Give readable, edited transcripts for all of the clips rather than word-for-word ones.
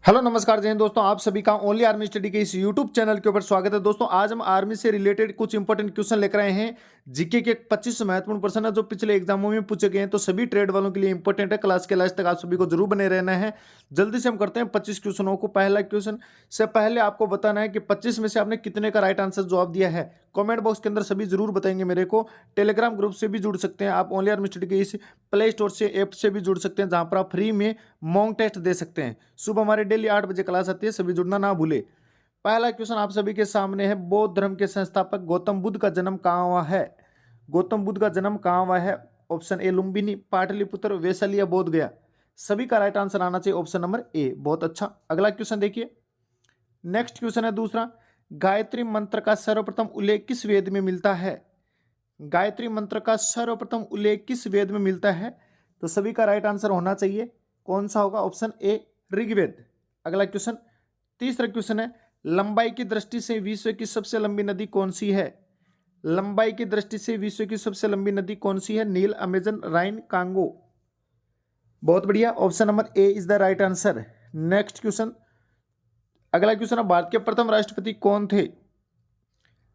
Hello नमस्कार जय हिंद दोस्तों, आप सभी का ओनली आर्मी स्टडी के इस यूट्यूब चैनल के ऊपर स्वागत है। दोस्तों आज हम आर्मी से रिलेटेड कुछ इंपॉर्टेंट क्वेश्चन लेकर आए हैं। जीके के 25 महत्वपूर्ण प्रश्न है जो पिछले एग्जामों में पूछे गए हैं, तो सभी ट्रेड वालों के लिए इंपॉर्टेंट है। क्लास के लास्ट तक आप सभी को जरूर बने रहना है। जल्दी से हम करते हैं 25 क्वेश्चनों को। पहला क्वेश्चन से पहले आपको बताना है कि 25 में से आपने कितने का राइट आंसर जवाब दिया है। कॉमेंट बॉक्स के अंदर सभी जरूर बताएंगे मेरे को। टेलीग्राम ग्रुप से भी जुड़ सकते हैं आप, ओनली आर्मी स्टडी के इस प्ले स्टोर से ऐप से भी जुड़ सकते हैं, जहां पर आप फ्री में मॉक टेस्ट दे सकते हैं। सुबह हमारे डेली 8 बजे क्लास आती है, सभी जुड़ना ना भूले। पहला क्वेश्चन आप सभी के सामने है, बौद्ध धर्म के संस्थापक गौतम बुद्ध का जन्म कहाँ हुआ है? गौतम बुद्ध का जन्म कहाँ हुआ है? ऑप्शन ए लुम्बिनी, पाटलिपुत्र, वैशाली या बोध गया। सभी का राइट आंसर आना चाहिए ऑप्शन नंबर ए। बहुत अच्छा। अगला क्वेश्चन देखिए, नेक्स्ट क्वेश्चन है दूसरा, गायत्री मंत्र का सर्वप्रथम उल्लेख किस वेद में मिलता है? गायत्री मंत्र का सर्वप्रथम उल्लेख किस वेद में मिलता है? तो सभी का राइट आंसर होना चाहिए, कौन सा होगा? Option A Rigveda. अगला क्वेश्चन, तीसरा क्वेश्चन है, लंबाई की दृष्टि से विश्व की सबसे लंबी नदी कौन सी है? लंबाई की दृष्टि से विश्व की सबसे लंबी नदी कौन सी है? नील, अमेजन, राइन, कांगो। बहुत बढ़िया, option number A is the right answer. Next question, अगला क्वेश्चन है, भारत के प्रथम राष्ट्रपति कौन थे?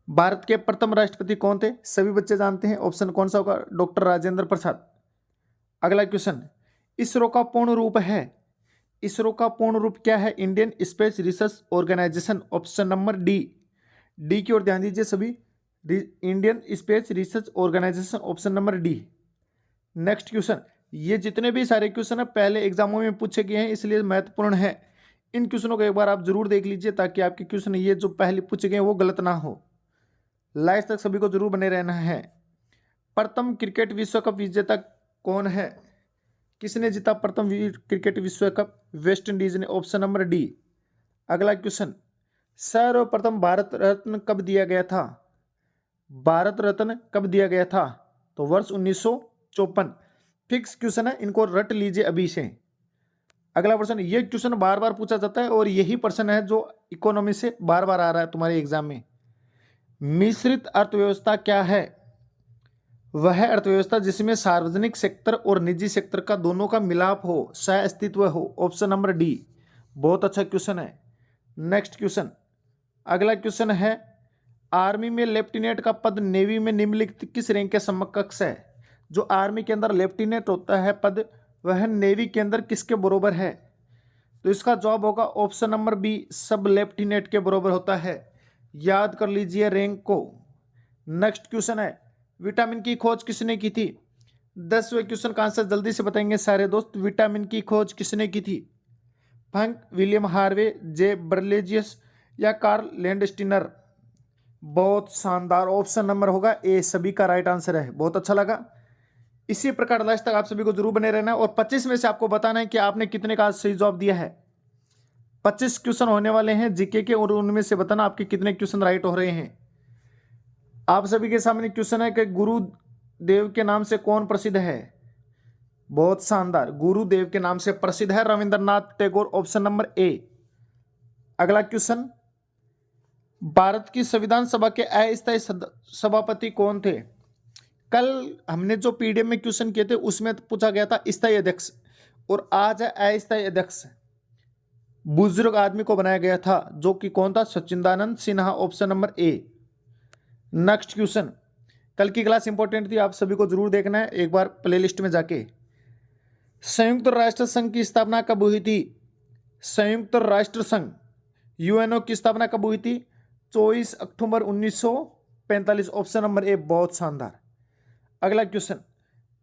भारत के प्रथम राष्ट्रपति कौन थे? सभी बच्चे जानते हैं, ऑप्शन कौन सा होगा? डॉक्टर राजेंद्र प्रसाद। अगला क्वेश्चन, इसरो का पूर्ण रूप है? इसरो का पूर्ण रूप क्या है? Indian Space Research Organisation. Option number D. D की ओर ध्यान दीजिए सभी, Indian Space Research Organisation, option number D. Next question, ये जितने भी सारे क्वेश्चन है पहले एग्जामों में पूछे गए हैं, इसलिए महत्वपूर्ण है। इन क्वेश्चनों को एक बार आप जरूर देख लीजिए, ताकि आपके क्वेश्चन ये जो पहले पूछे गए हैं वो गलत ना हो। लास्ट तक सभी को जरूर बने रहना है। प्रथम क्रिकेट विश्व कप विजेता कौन है? किसने जीता प्रथम क्रिकेट विश्व कप? वेस्ट इंडीज ने, ऑप्शन नंबर डी। अगला क्वेश्चन, सर्वप्रथम भारत रत्न कब दिया गया था? भारत रत्न कब दिया गया था? तो वर्ष 1954। फिक्स क्वेश्चन है, इनको रट लीजिए अभी से। अगला प्रश्न, ये क्वेश्चन बार बार पूछा जाता है और यही प्रश्न है जो इकोनॉमी से बार बार आ रहा है तुम्हारे एग्जाम में। मिश्रित अर्थव्यवस्था क्या है? वह अर्थव्यवस्था जिसमें सार्वजनिक सेक्टर और निजी सेक्टर का दोनों का मिलाप हो, सह अस्तित्व हो। Option number D. बहुत अच्छा क्वेश्चन है। नेक्स्ट क्वेश्चन, अगला क्वेश्चन है, आर्मी में लेफ्टिनेंट का पद नेवी में निम्नलिखित किस रैंक के समकक्ष है? जो आर्मी के अंदर लेफ्टिनेंट होता है पद, वह नेवी के अंदर किसके बरोबर है? तो इसका जवाब होगा ऑप्शन नंबर बी, सब लेफ्टिनेंट के बरोबर होता है। याद कर लीजिए रैंक को। नेक्स्ट क्वेश्चन है, विटामिन की खोज किसने की थी? 10वें क्वेश्चन का आंसर जल्दी से बताएंगे सारे दोस्त। विटामिन की खोज किसने की थी? फंक, विलियम हार्वे, जे बर्लेजियस या कार्ल लैंडस्टीनर। बहुत शानदार, ऑप्शन नंबर होगा ए, सभी का राइट आंसर है। बहुत अच्छा लगा। इसी प्रकार लास्ट तक आप सभी को जरूर बने रहना, और 25 में से आपको बताना है कि आपने कितने का सही जवाब दिया है। 25 क्वेश्चन होने वाले हैं जीके के, और उनमें से बताना आपके कितने क्वेश्चन राइट हो रहे हैं। आप सभी के सामने क्वेश्चन है कि गुरुदेव के नाम से कौन प्रसिद्ध है? बहुत शानदार, गुरुदेव के नाम से प्रसिद्ध है रविंद्रनाथ टैगोर। ऑप्शन नंबर ए। अगला क्वेश्चन, भारत की संविधान सभा के अस्थायी सभापति कौन थे? कल हमने जो पीडीएफ में क्वेश्चन किए थे उसमें पूछा गया था स्थायी अध्यक्ष, और आज है अस्थायी अध्यक्ष। बुजुर्ग आदमी को बनाया गया था, जो कि कौन था? Sachchidananda Sinha. Option number A. Next question, कल की क्लास इंपॉर्टेंट थी, आप सभी को जरूर देखना है एक बार प्लेलिस्ट में जाके। संयुक्त राष्ट्र संघ की स्थापना कब हुई थी? संयुक्त राष्ट्र संघ यूएनओ की स्थापना कब हुई थी? 24 अक्टूबर 1945। ऑप्शन नंबर ए। बहुत शानदार। अगला क्वेश्चन,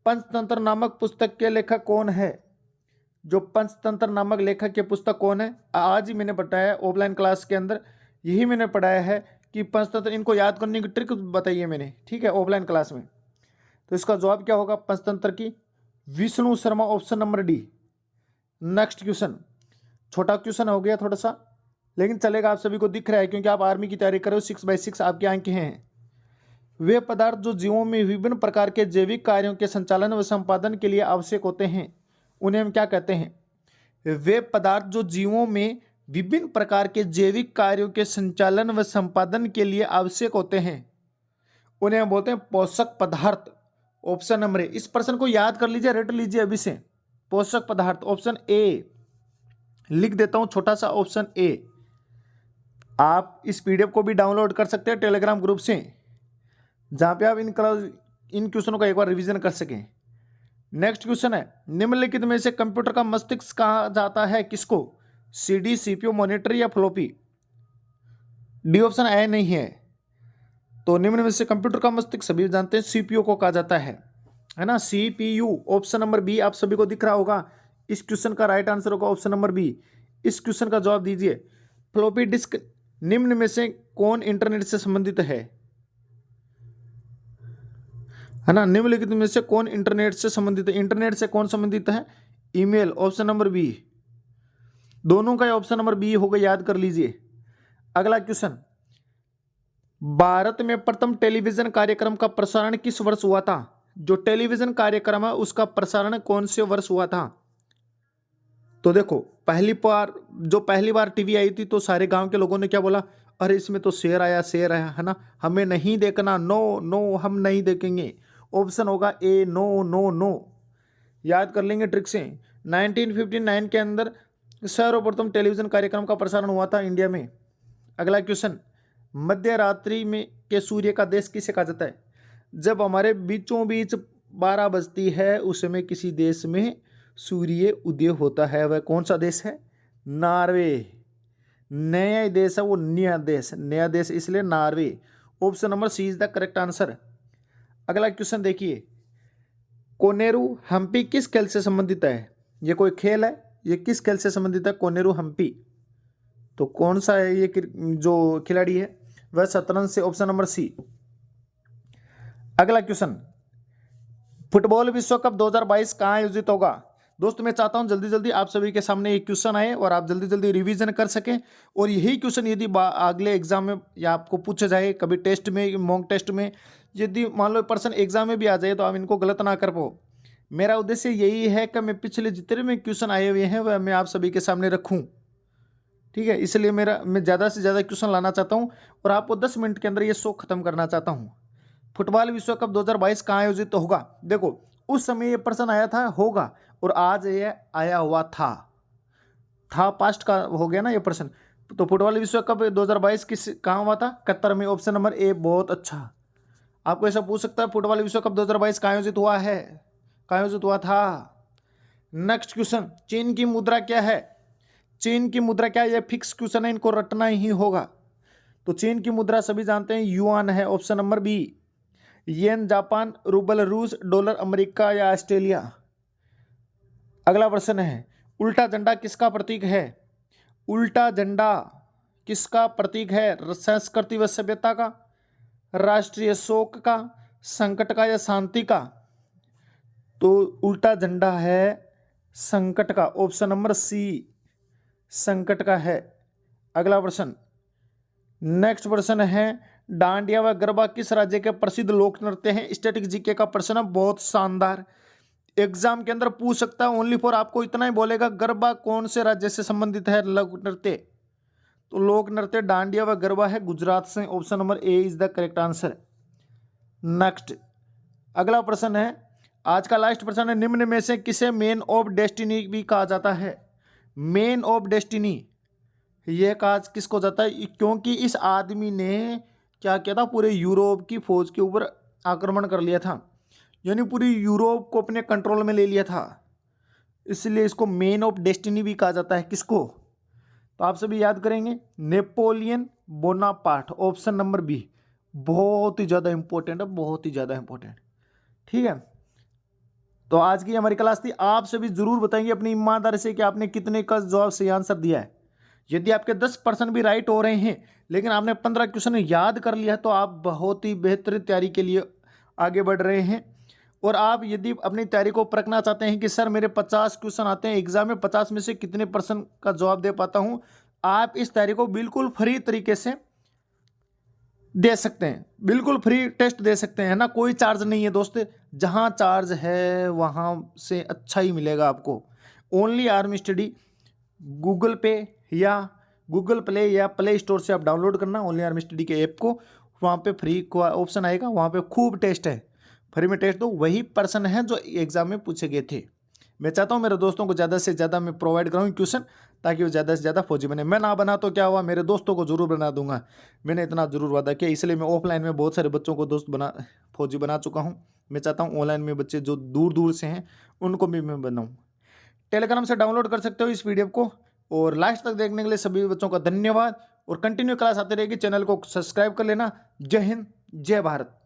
पंचतंत्र नामक पुस्तक के लेखक कौन है? जो पंचतंत्र नामक लेखक के पुस्तक कौन है? आज ही मैंने बताया ऑफलाइन क्लास के अंदर, यही मैंने पढ़ाया है कि पंचतंत्र, इनको याद करने की ट्रिक बताई है मैंने, ठीक है, ऑफलाइन क्लास में। तो इसका जवाब क्या होगा पंचतंत्र की? Vishnu Sharma. Option number D. Next question, छोटा क्वेश्चन हो गया थोड़ा सा, लेकिन चलेगा, आप सभी को दिख रहा है क्योंकि आप आर्मी की तैयारी कर रहे हो। 6/6 आपके अंक हैं। वे पदार्थ जो जीवों में विभिन्न प्रकार के जैविक कार्यों के संचालन व संपादन के लिए आवश्यक होते हैं, उन्हें हम क्या कहते हैं? वे पदार्थ जो जीवों में विभिन्न प्रकार के जैविक कार्यों के संचालन व संपादन के लिए आवश्यक होते हैं, उन्हें हम बोलते हैं पोषक पदार्थ। ऑप्शन नंबर ए। इस प्रश्न को याद कर लीजिए, रट लीजिए अभी से। पोषक पदार्थ, ऑप्शन ए। लिख देता हूं छोटा सा ऑप्शन ए। आप इस पीडीएफ को भी डाउनलोड कर सकते हैं टेलीग्राम ग्रुप से, जहां पे आप इन क्वेश्चनों का एक बार रिवीजन कर सकें। नेक्स्ट क्वेश्चन है, निम्नलिखित में से कंप्यूटर का मस्तिष्क कहा जाता है किसको? सीडी, सीपीयू, मॉनिटर या फ्लॉपी? डी ऑप्शन ए नहीं है। तो निम्न में से कंप्यूटर का मस्तिष्क सभी जानते हैं सीपीयू को कहा जाता है ना, सीपीयू। ऑप्शन नंबर बी आप सभी को दिख रहा होगा। इस क्वेश्चन का राइट आंसर होगा ऑप्शन नंबर बी। इस क्वेश्चन का जवाब दीजिए। फ्लॉपी डिस्क निम्न में से कौन इंटरनेट से संबंधित है ना? निम्नलिखित में से कौन इंटरनेट से संबंधित है? इंटरनेट से कौन संबंधित है? Email, option number B. दोनों का ऑप्शन नंबर बी होगा, याद कर लीजिए। अगला क्वेश्चन, भारत में प्रथम टेलीविजन कार्यक्रम का प्रसारण किस वर्ष हुआ था? जो टेलीविजन कार्यक्रम है उसका प्रसारण कौन से वर्ष हुआ था? तो देखो, पहली बार टीवी आई थी तो सारे गांव के लोगों ने क्या बोला? अरे इसमें तो शेर आया है ना, हमें नहीं देखना, नो नो हम नहीं देखेंगे। ऑप्शन होगा ए, नो नो नो। याद कर लेंगे ट्रिक से। 1959 के अंदर सर्वप्रथम टेलीविजन कार्यक्रम का प्रसारण हुआ था इंडिया में। अगला क्वेश्चन, मध्य रात्रि में के सूर्य का देश किसे कहा जाता है? जब हमारे बीचों बीच 12 बजती है उस समय किसी देश में सूर्य उदय होता है, वह कौन सा देश है? नॉर्वे। नया देश है वो, नया देश इसलिए Norway. Option number C is the correct answer. अगला क्वेश्चन देखिए, कोनेरू हम्पी किस खेल से संबंधित है? ये कोई खेल है, ये किस खेल से संबंधित है? कोनेरू हम्पी। तो कौन सा है ये जो खिलाड़ी है? वह शतरंज से, ऑप्शन नंबर सी। अगला क्वेश्चन, फुटबॉल विश्व कप 2022 कहाँ आयोजित होगा? दोस्तों मैं चाहता हूं जल्दी जल्दी आप सभी के सामने एक क्वेश्चन आए और आप जल्दी जल्दी रिवीजन कर सकें। और यही क्वेश्चन यदि अगले एग्जाम में या आपको पूछे जाए, कभी टेस्ट में, मॉक टेस्ट में, यदि मान लो पर्सन एग्जाम में भी आ जाए तो आप इनको गलत ना कर पाओ। मेरा उद्देश्य यही है कि मैं पिछले जितने में क्वेश्चन आए हुए हैं वह मैं आप सभी के सामने रखूँ, ठीक है। इसलिए मैं ज़्यादा से ज़्यादा क्वेश्चन लाना चाहता हूँ और आपको 10 मिनट के अंदर ये शो खत्म करना चाहता हूँ। फुटबॉल विश्व कप 2022 कहाँ आयोजित होगा? देखो, उस समय ये प्रश्न आया था होगा, और आज ये आया हुआ था पास्ट का हो गया ना ये प्रश्न। तो फुटबॉल विश्व कप 2022 कहाँ हुआ था? कतर में। ऑप्शन नंबर ए बहुत अच्छा। आपको ऐसा पूछ सकता है फुटबॉल विश्व कप 2022 कहाँ आयोजित हुआ है, कहाँ आयोजित हुआ था? नेक्स्ट क्वेश्चन, चीन की मुद्रा क्या है? चीन की मुद्रा क्या है? ये फिक्स क्वेश्चन है, इनको रटना ही होगा। तो चीन की मुद्रा सभी जानते हैं युआन है, ऑप्शन नंबर बी। येन जापान, रूबल रूस, डॉलर अमेरिका या ऑस्ट्रेलिया? अगला प्रश्न है, उल्टा झंडा किसका प्रतीक है? उल्टा झंडा किसका प्रतीक है? संस्कृति व सभ्यता का, राष्ट्रीय शोक का, संकट का या शांति का? तो उल्टा झंडा है संकट का, ऑप्शन नंबर सी संकट का है। अगला प्रश्न, नेक्स्ट प्रश्न है, डांडिया व गरबा किस राज्य के प्रसिद्ध लोक नृत्य हैं? स्टैटिक जीके का प्रश्न है, बहुत शानदार, एग्जाम के अंदर पूछ सकता है। ओनली फॉर आपको इतना ही बोलेगा, गरबा कौन से राज्य से संबंधित है लोक नृत्य? तो लोक नृत्य डांडिया व गरबा है गुजरात से, option number A is the correct answer. Next अगला प्रश्न है, आज का लास्ट प्रश्न है, निम्न में से किसे मैन ऑफ डेस्टिनी भी कहा जाता है? मैन ऑफ डेस्टिनी यह कहा किसको जाता है? क्योंकि इस आदमी ने क्या किया था, पूरे यूरोप की फौज के ऊपर आक्रमण कर लिया था, यानी पूरी यूरोप को अपने कंट्रोल में ले लिया था, इसलिए इसको मैन ऑफ डेस्टिनी भी कहा जाता है। किसको? तो आप सभी याद करेंगे, Napoleon Bonaparte, option number B. बहुत ही ज़्यादा इंपॉर्टेंट है, बहुत ही ज़्यादा इंपॉर्टेंट, ठीक है। तो आज की हमारी क्लास थी, आप सभी जरूर बताएंगे अपनी ईमानदारी से कि आपने कितने का जवाब सही आंसर दिया है। यदि आपके 10% भी राइट हो रहे हैं लेकिन आपने 15 क्वेश्चन याद कर लिया तो आप बहुत ही बेहतर तैयारी के लिए आगे बढ़ रहे हैं। और आप यदि अपनी तैयारी को परखना चाहते हैं कि सर मेरे 50 क्वेश्चन आते हैं एग्जाम में, 50 में से कितने % का जवाब दे पाता हूं, आप इस तैयारी को बिल्कुल फ्री तरीके से दे सकते हैं, बिल्कुल फ्री टेस्ट दे सकते हैं ना, कोई चार्ज नहीं है दोस्त। जहां चार्ज है वहां से अच्छा ही मिलेगा आपको। ओनली आर्मी स्टडी गूगल पे या गूगल प्ले या प्ले स्टोर से आप डाउनलोड करना ओनली आर्मी स्टडी के ऐप को, वहाँ पे फ्री ऑप्शन आएगा, वहाँ पे खूब टेस्ट है, फ्री में टेस्ट दो। वही पर्सन है जो एग्जाम में पूछे गए थे। मैं चाहता हूँ मेरे दोस्तों को ज़्यादा से ज़्यादा मैं प्रोवाइड कराऊँ क्वेश्चन, ताकि वो ज़्यादा से ज़्यादा फौजी बने। मैं ना बना तो क्या हुआ, मेरे दोस्तों को ज़रूर बना दूंगा, मैंने इतना ज़रूर वादा किया। इसलिए मैं ऑफलाइन में बहुत सारे बच्चों को दोस्त बना फौजी बना चुका हूँ। मैं चाहता हूँ ऑनलाइन में बच्चे जो दूर दूर से हैं उनको भी मैं बनाऊँ। टेलीग्राम से डाउनलोड कर सकते हो इस पीडीएफ को। और लास्ट तक देखने के लिए सभी बच्चों का धन्यवाद। और कंटिन्यू क्लास आती रहेगी, चैनल को सब्सक्राइब कर लेना। जय हिंद, जय भारत।